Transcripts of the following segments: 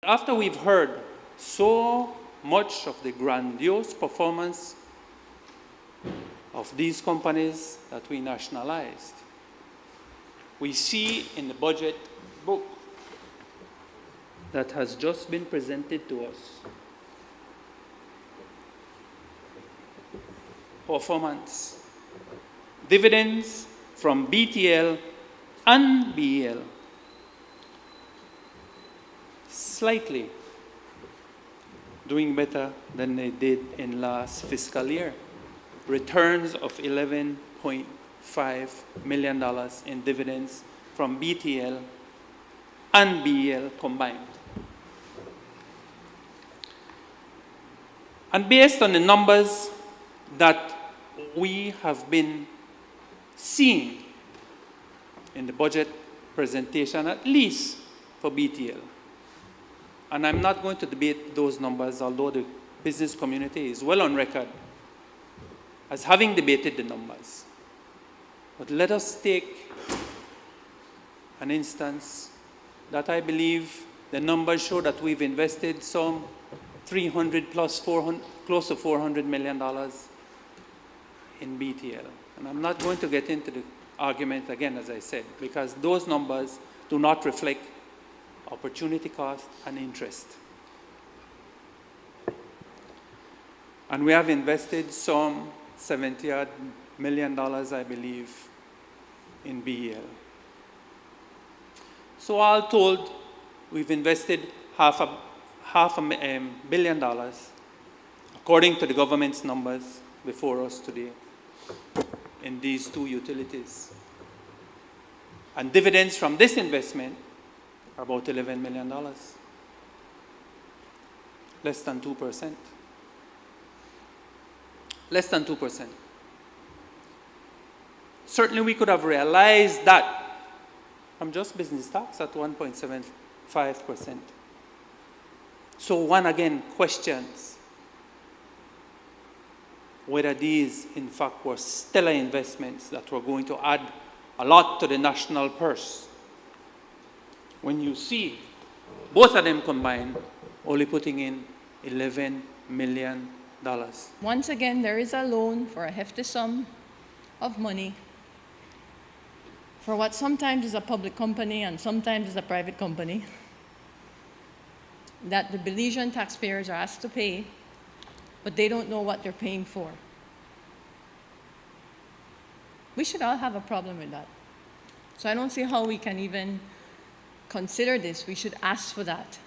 after we've heard so much of the grandiose performance of these companies that we nationalized, we see in the budget book that has just been presented to us performance, dividends from B.T.L and B.L slightly doing better than they did in last fiscal year. Returns of $11.5 million in dividends from B.T.L and B.L combined. And based on the numbers that we have been seeing in the budget presentation, at least for B.T.L, and I'm not going to debate those numbers, although the business community is well on record as having debated the numbers. But let us take an instance that I believe the numbers show that we've invested some 300 plus 400, close to $400 million in B.T.L. And I'm not going to get into the argument again, as I said, because those numbers do not reflect opportunity cost and interest. And we have invested some $70 million, I believe, in B.L. So all told, we've invested half a billion dollars, according to the government's numbers before us today, in these two utilities. And dividends from this investment are about $11 million, less than 2%. Less than 2%. Certainly we could have realized that from just business tax at 1.75%. So one again questions whether these in fact were stellar investments that were going to add a lot to the national purse, when you see both of them combined only putting in $11 million. Once again, there is a loan for a hefty sum of money for what sometimes is a public company and sometimes is a private company that the Belizean taxpayers are asked to pay, but they don't know what they're paying for. We should all have a problem with that. So I don't see how we can even consider this. We should ask for that.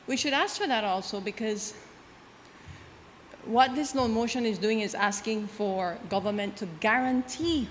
We should ask for that also because what this loan motion is doing is asking for government to guarantee